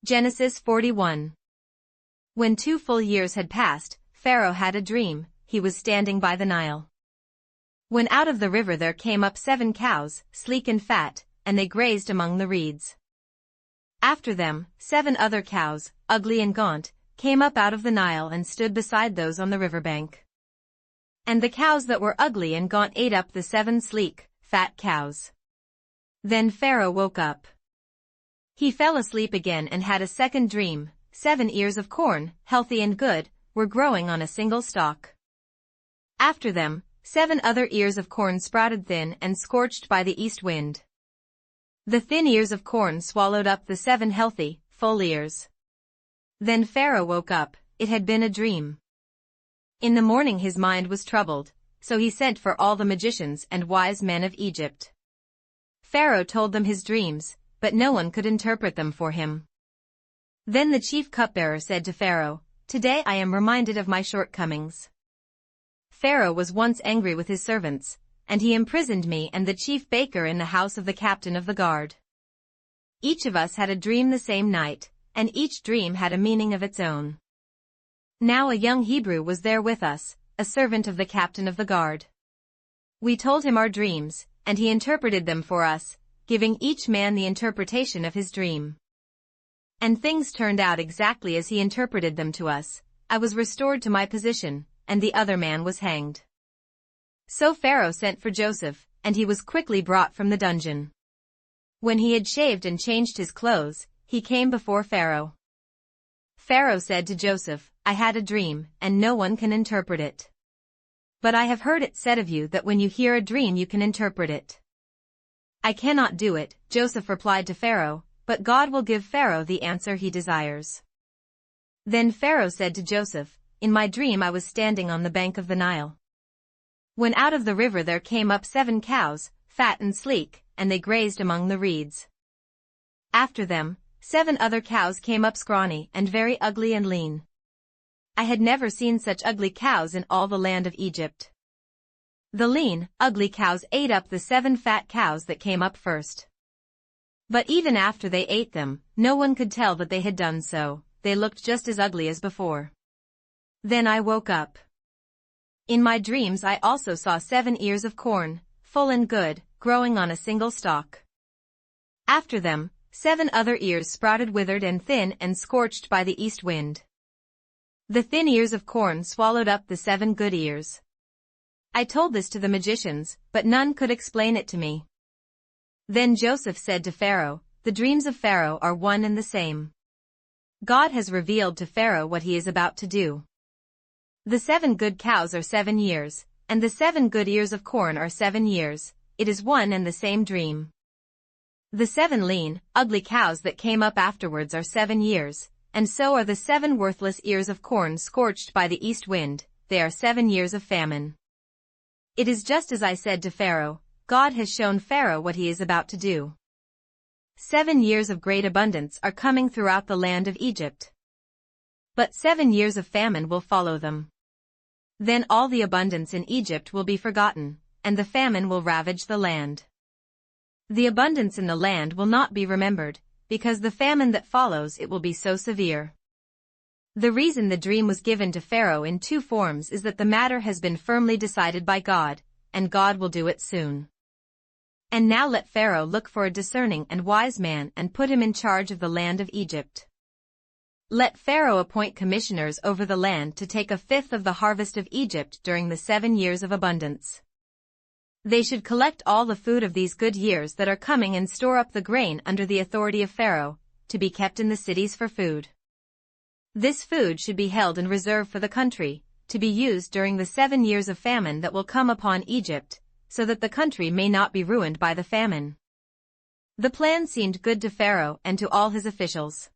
Genesis 41. When 2 full years had passed, Pharaoh had a dream. He was standing by the Nile. When out of the river there came up 7 cows, sleek and fat, and they grazed among the reeds. After them, 7 other cows, ugly and gaunt, came up out of the Nile and stood beside those on the riverbank. And the cows that were ugly and gaunt ate up the 7 sleek, fat cows. Then Pharaoh woke up. He fell asleep again and had a second dream. 7 ears of corn, healthy and good, were growing on a single stalk. After them, 7 other ears of corn sprouted thin and scorched by the east wind. The thin ears of corn swallowed up the 7 healthy, full ears. Then Pharaoh woke up. It had been a dream. In the morning his mind was troubled, so he sent for all the magicians and wise men of Egypt. Pharaoh told them his dreams, but no one could interpret them for him. Then the chief cupbearer said to Pharaoh, "Today I am reminded of my shortcomings. Pharaoh was once angry with his servants, and he imprisoned me and the chief baker in the house of the captain of the guard. Each of us had a dream the same night, and each dream had a meaning of its own. Now a young Hebrew was there with us, a servant of the captain of the guard. We told him our dreams, and he interpreted them for us, giving each man the interpretation of his dream. And things turned out exactly as he interpreted them to us. I was restored to my position, and the other man was hanged." So Pharaoh sent for Joseph, and he was quickly brought from the dungeon. When he had shaved and changed his clothes, he came before Pharaoh. Pharaoh said to Joseph, "I had a dream, and no one can interpret it. But I have heard it said of you that when you hear a dream you can interpret it." "I cannot do it," Joseph replied to Pharaoh, "but God will give Pharaoh the answer he desires." Then Pharaoh said to Joseph, "In my dream I was standing on the bank of the Nile. When out of the river there came up 7 cows, fat and sleek, and they grazed among the reeds. After them, 7 other cows came up scrawny and very ugly and lean. I had never seen such ugly cows in all the land of Egypt. The lean, ugly cows ate up the 7 fat cows that came up first. But even after they ate them, no one could tell that they had done so. They looked just as ugly as before. Then I woke up. In my dreams I also saw 7 ears of corn, full and good, growing on a single stalk. After them, 7 other ears sprouted withered and thin and scorched by the east wind. The thin ears of corn swallowed up the 7 good ears. I told this to the magicians, but none could explain it to me." Then Joseph said to Pharaoh, "The dreams of Pharaoh are one and the same. God has revealed to Pharaoh what he is about to do. The 7 good cows are 7 years, and the 7 good ears of corn are 7 years. It is one and the same dream. The 7 lean, ugly cows that came up afterwards are 7 years, and so are the 7 worthless ears of corn scorched by the east wind. They are 7 years of famine. It is just as I said to Pharaoh. God has shown Pharaoh what he is about to do. 7 years of great abundance are coming throughout the land of Egypt. But 7 years of famine will follow them. Then all the abundance in Egypt will be forgotten, and the famine will ravage the land. The abundance in the land will not be remembered, because the famine that follows it will be so severe." The reason the dream was given to Pharaoh in 2 forms is that the matter has been firmly decided by God, and God will do it soon. And now let Pharaoh look for a discerning and wise man and put him in charge of the land of Egypt. Let Pharaoh appoint commissioners over the land to take 1/5 of the harvest of Egypt during the 7 years of abundance. They should collect all the food of these good years that are coming and store up the grain under the authority of Pharaoh, to be kept in the cities for food. This food should be held in reserve for the country, to be used during the 7 years of famine that will come upon Egypt, so that the country may not be ruined by the famine." The plan seemed good to Pharaoh and to all his officials.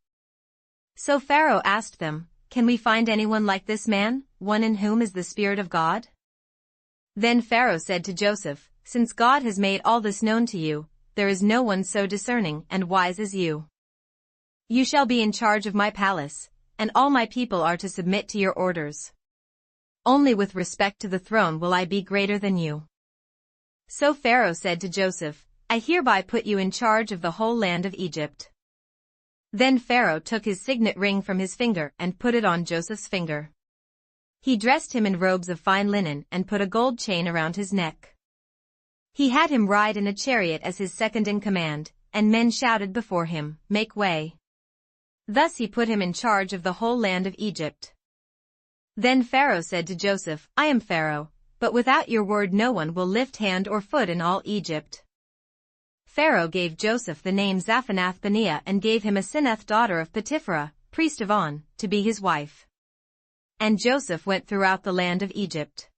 So Pharaoh asked them, "Can we find anyone like this man, one in whom is the Spirit of God?" Then Pharaoh said to Joseph, "Since God has made all this known to you, there is no one so discerning and wise as you. You shall be in charge of my palace, and all my people are to submit to your orders. Only with respect to the throne will I be greater than you." So Pharaoh said to Joseph, "I hereby put you in charge of the whole land of Egypt." Then Pharaoh took his signet ring from his finger and put it on Joseph's finger. He dressed him in robes of fine linen and put a gold chain around his neck. He had him ride in a chariot as his second in command, and men shouted before him, "Make way." Thus he put him in charge of the whole land of Egypt. Then Pharaoh said to Joseph, "I am Pharaoh, but without your word no one will lift hand or foot in all Egypt." Pharaoh gave Joseph the name Zaphanath-Paneah and gave him Asenath daughter of Potipharah, priest of On, to be his wife. And Joseph went throughout the land of Egypt.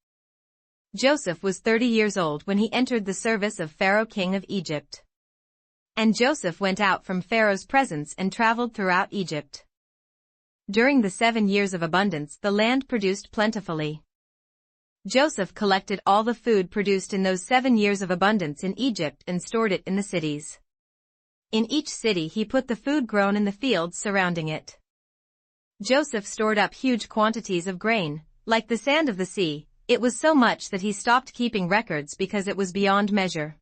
Joseph was 30 years old when he entered the service of Pharaoh king of Egypt. And Joseph went out from Pharaoh's presence and traveled throughout Egypt. During the 7 years of abundance the land produced plentifully. Joseph collected all the food produced in those 7 years of abundance in Egypt and stored it in the cities. In each city he put the food grown in the fields surrounding it. Joseph stored up huge quantities of grain, like the sand of the sea. It was so much that he stopped keeping records because it was beyond measure.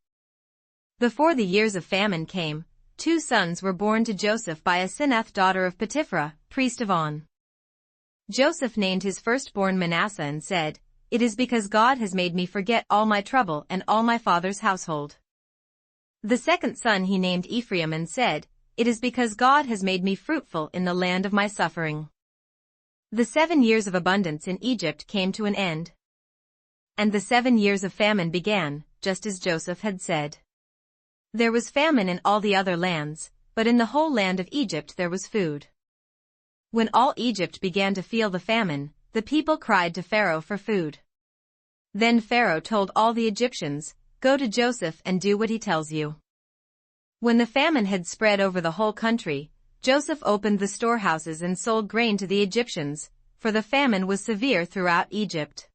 Before the years of famine came, 2 sons were born to Joseph by Asenath daughter of Potipharah, priest of On. Joseph named his firstborn Manasseh and said, "It is because God has made me forget all my trouble and all my father's household." The second son he named Ephraim and said, "It is because God has made me fruitful in the land of my suffering." The 7 years of abundance in Egypt came to an end. And the 7 years of famine began, just as Joseph had said. There was famine in all the other lands, but in the whole land of Egypt there was food. When all Egypt began to feel the famine, the people cried to Pharaoh for food. Then Pharaoh told all the Egyptians, "Go to Joseph and do what he tells you." When the famine had spread over the whole country, Joseph opened the storehouses and sold grain to the Egyptians, for the famine was severe throughout Egypt.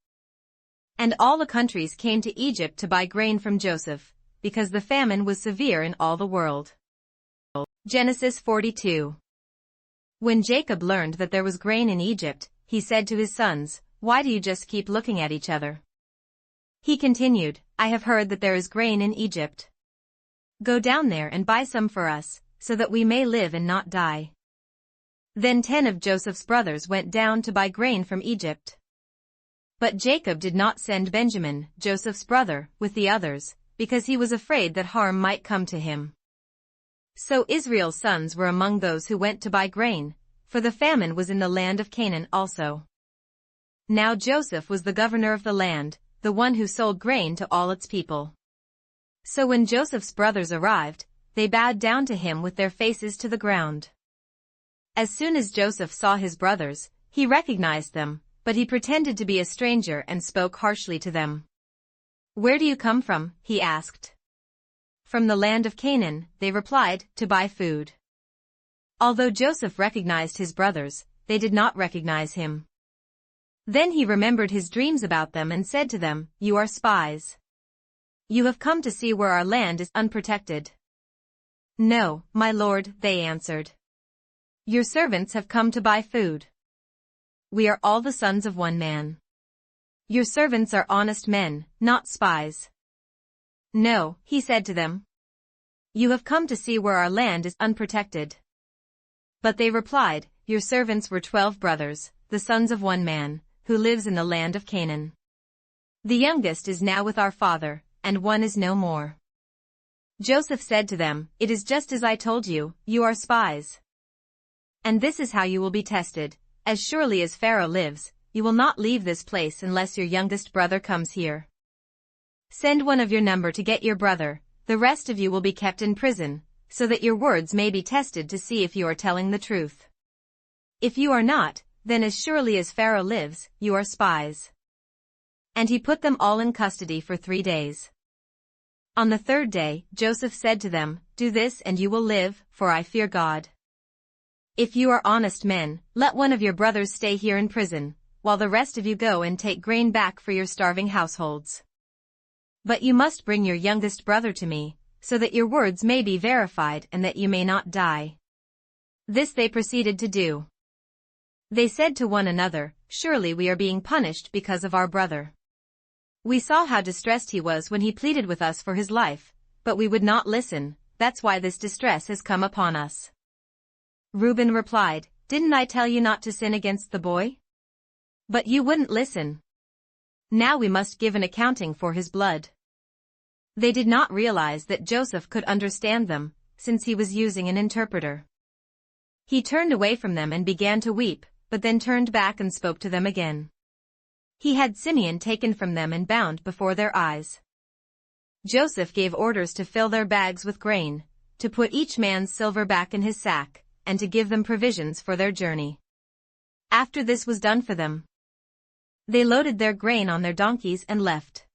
And all the countries came to Egypt to buy grain from Joseph, because the famine was severe in all the world. Genesis42. When Jacob learned that there was grain in Egypt, he said to his sons, "Why do you just keep looking at each other?" He continued, "I have heard that there is grain in Egypt. Go down there and buy some for us, so that we may live and not die." Then 10 of Joseph's brothers went down to buy grain from Egypt. But Jacob did not send Benjamin, Joseph's brother, with the others, because he was afraid that harm might come to him. So Israel's sons were among those who went to buy grain, for the famine was in the land of Canaan also. Now Joseph was the governor of the land, the one who sold grain to all its people. So when Joseph's brothers arrived, they bowed down to him with their faces to the ground. As soon as Joseph saw his brothers, he recognized them, but he pretended to be a stranger and spoke harshly to them. "Where do you come from?" he asked. "From the land of Canaan," they replied, "to buy food." Although Joseph recognized his brothers, they did not recognize him. Then he remembered his dreams about them and said to them, "You are spies. You have come to see where our land is unprotected." "No, my lord," they answered. "Your servants have come to buy food. We are all the sons of one man. Your servants are honest men, not spies." "No," he said to them. "You have come to see where our land is unprotected." But they replied, "Your servants were 12 brothers, the sons of one man, who lives in the land of Canaan. The youngest is now with our father, and one is no more." Joseph said to them, "It is just as I told you, you are spies. And this is how you will be tested. As surely as Pharaoh lives, you will not leave this place unless your youngest brother comes here. Send one of your number to get your brother, the rest of you will be kept in prison, so that your words may be tested to see if you are telling the truth. If you are not, then as surely as Pharaoh lives, you are spies." And he put them all in custody for 3 days. On the 3rd day, Joseph said to them, "Do this and you will live, for I fear God. If you are honest men, let one of your brothers stay here in prison, while the rest of you go and take grain back for your starving households. But you must bring your youngest brother to me, so that your words may be verified and that you may not die." This they proceeded to do. They said to one another, "Surely we are being punished because of our brother. We saw how distressed he was when he pleaded with us for his life, but we would not listen, that's why this distress has come upon us. Reuben replied, "Didn't I tell you not to sin against the boy? But you wouldn't listen. Now we must give an accounting for his blood." They did not realize that Joseph could understand them, since he was using an interpreter. He turned away from them and began to weep, but then turned back and spoke to them again. He had Simeon taken from them and bound before their eyes. Joseph gave orders to fill their bags with grain, to put each man's silver back in his sack, and to give them provisions for their journey. After this was done for them, they loaded their grain on their donkeys and left.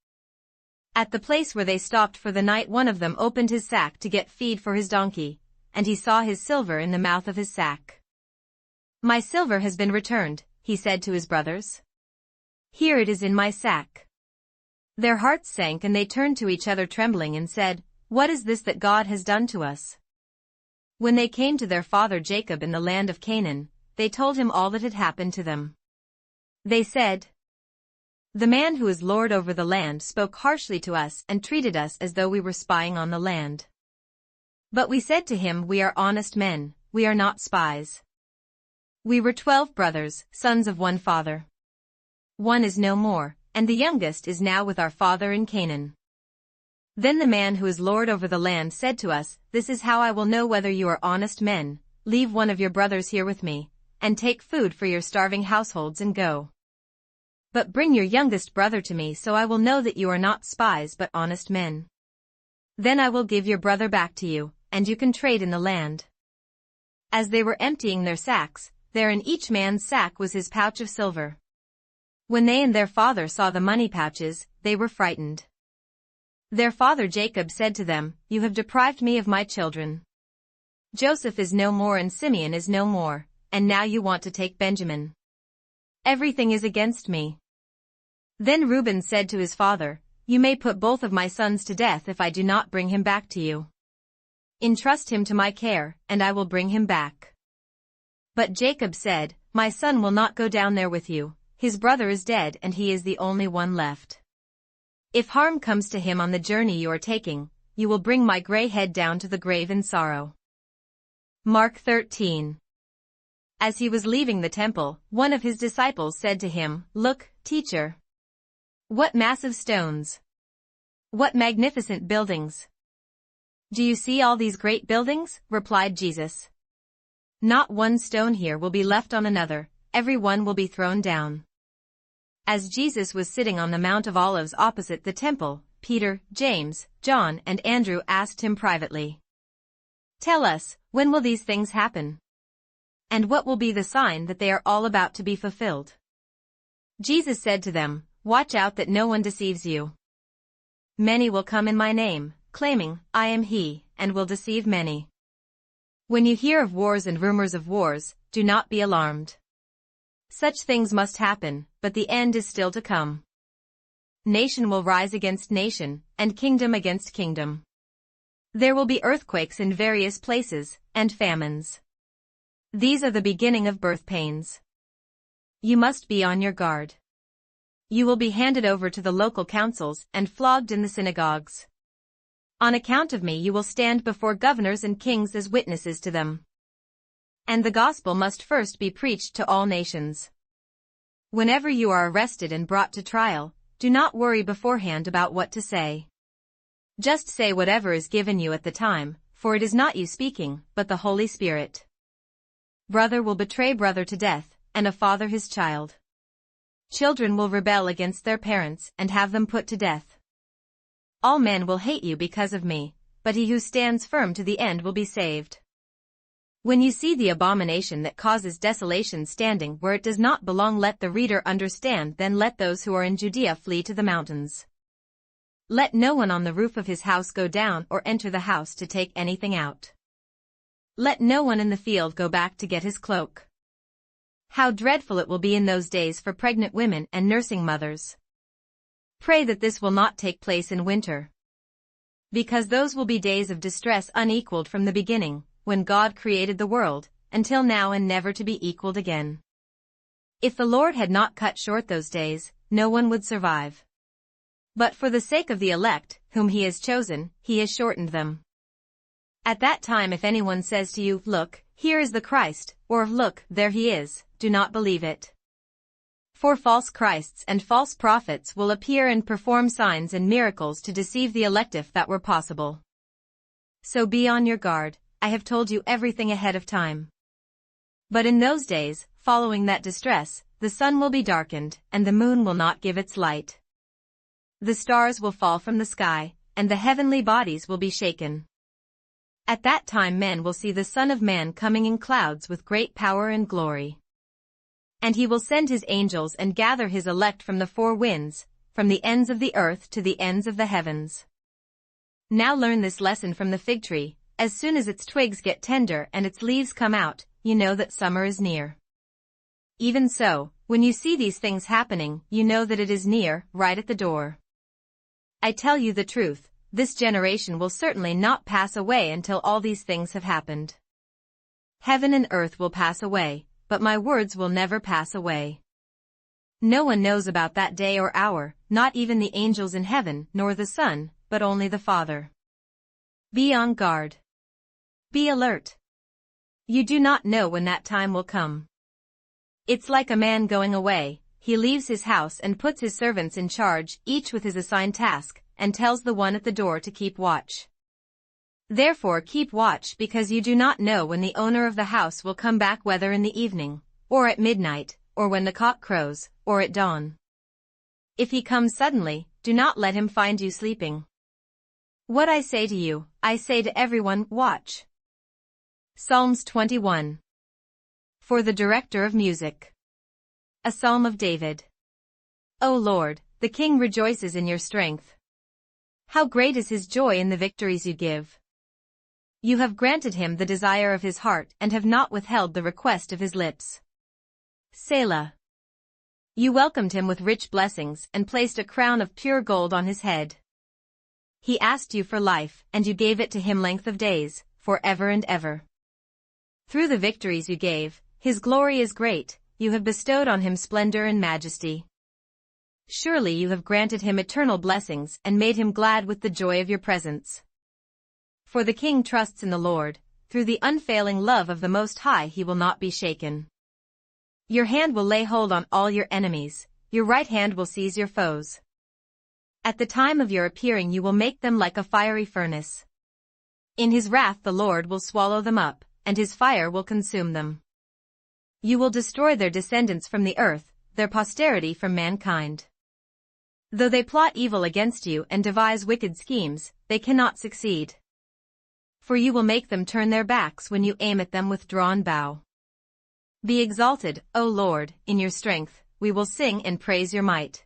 At the place where they stopped for the night, one of them opened his sack to get feed for his donkey, and he saw his silver in the mouth of his sack. "My silver has been returned," he said to his brothers. "Here it is in my sack." Their hearts sank and they turned to each other trembling and said, "What is this that God has done to us?" When they came to their father Jacob in the land of Canaan, they told him all that had happened to them. They said, "The man who is lord over the land spoke harshly to us and treated us as though we were spying on the land. But we said to him, 'We are honest men, we are not spies.' We were 12 brothers, sons of one father. One is no more, and the youngest is now with our father in Canaan." Then the man who is lord over the land said to us, "This is how I will know whether you are honest men. Leave one of your brothers here with me, and take food for your starving households and go. But bring your youngest brother to me, so I will know that you are not spies but honest men. Then I will give your brother back to you, and you can trade in the land." As they were emptying their sacks, there in each man's sack was his pouch of silver. When they and their father saw the money pouches, they were frightened. Their father Jacob said to them, "You have deprived me of my children. Joseph is no more and Simeon is no more, and now you want to take Benjamin. Everything is against me." Then Reuben said to his father, "You may put both of my sons to death if I do not bring him back to you. Entrust him to my care, and I will bring him back." But Jacob said, "My son will not go down there with you. His brother is dead and he is the only one left. If harm comes to him on the journey you are taking, you will bring my gray head down to the grave in sorrow." Mark 13. As he was leaving the temple, one of his disciples said to him, "Look, teacher. What massive stones! What magnificent buildings! Do you see all these great buildings?" replied Jesus. "Not one stone here will be left on another, every one will be thrown down." As Jesus was sitting on the Mount of Olives opposite the temple, Peter, James, John, and Andrew asked him privately, "Tell us, when will these things happen? And what will be the sign that they are all about to be fulfilled?" Jesus said to them, "Watch out that no one deceives you. Many will come in my name, claiming, 'I am he,' and will deceive many. When you hear of wars and rumors of wars, do not be alarmed. Such things must happen, but the end is still to come. Nation will rise against nation, and kingdom against kingdom. There will be earthquakes in various places, and famines. These are the beginning of birth pains. You must be on your guard. You will be handed over to the local councils and flogged in the synagogues. On account of me you will stand before governors and kings as witnesses to them. And the gospel must first be preached to all nations. Whenever you are arrested and brought to trial, do not worry beforehand about what to say. Just say whatever is given you at the time, for it is not you speaking, but the Holy Spirit. Brother will betray brother to death, and a father his child. Children will rebel against their parents and have them put to death. All men will hate you because of me, but he who stands firm to the end will be saved. When you see the abomination that causes desolation standing where it does not belong, let the reader understand. Then let those who are in Judea flee to the mountains. Let no one on the roof of his house go down or enter the house to take anything out. Let no one in the field go back to get his cloak. How dreadful it will be in those days for pregnant women and nursing mothers. Pray that this will not take place in winter. Because those will be days of distress unequaled from the beginning, when God created the world, until now and never to be equaled again. If the Lord had not cut short those days, no one would survive. But for the sake of the elect, whom he has chosen, he has shortened them. At that time if anyone says to you, "Look, "Here is the Christ," or "Look, there he is," do not believe it. For false Christs and false prophets will appear and perform signs and miracles to deceive the elect if that were possible. So be on your guard. I have told you everything ahead of time. But in those days, following that distress, the sun will be darkened, and the moon will not give its light. The stars will fall from the sky, and the heavenly bodies will be shaken. At that time men will see the Son of Man coming in clouds with great power and glory. And he will send his angels and gather his elect from the four winds, from the ends of the earth to the ends of the heavens. Now learn this lesson from the fig tree: as soon as its twigs get tender and its leaves come out, you know that summer is near. Even so, when you see these things happening, you know that it is near, right at the door. I tell you the truth, this generation will certainly not pass away until all these things have happened. Heaven and earth will pass away, but my words will never pass away. No one knows about that day or hour, not even the angels in heaven, nor the Son, but only the Father. Be on guard. Be alert. You do not know when that time will come. It's like a man going away. He leaves his house and puts his servants in charge, each with his assigned task, and tells the one at the door to keep watch. Therefore keep watch, because you do not know when the owner of the house will come back, whether in the evening, or at midnight, or when the cock crows, or at dawn. If he comes suddenly, do not let him find you sleeping. What I say to you, I say to everyone: watch. Psalms 21. For the director of music. A psalm of David. O Lord, the king rejoices in your strength. How great is his joy in the victories you give. You have granted him the desire of his heart and have not withheld the request of his lips. Selah. You welcomed him with rich blessings and placed a crown of pure gold on his head. He asked you for life, and you gave it to him length of days, forever and ever. Through the victories you gave, his glory is great, you have bestowed on him splendor and majesty. Surely you have granted him eternal blessings and made him glad with the joy of your presence. For the king trusts in the Lord, through the unfailing love of the Most High he will not be shaken. Your hand will lay hold on all your enemies, your right hand will seize your foes. At the time of your appearing you will make them like a fiery furnace. In his wrath the Lord will swallow them up, and his fire will consume them. You will destroy their descendants from the earth, their posterity from mankind. Though they plot evil against you and devise wicked schemes, they cannot succeed. For you will make them turn their backs when you aim at them with drawn bow. Be exalted, O Lord, in your strength, we will sing and praise your might.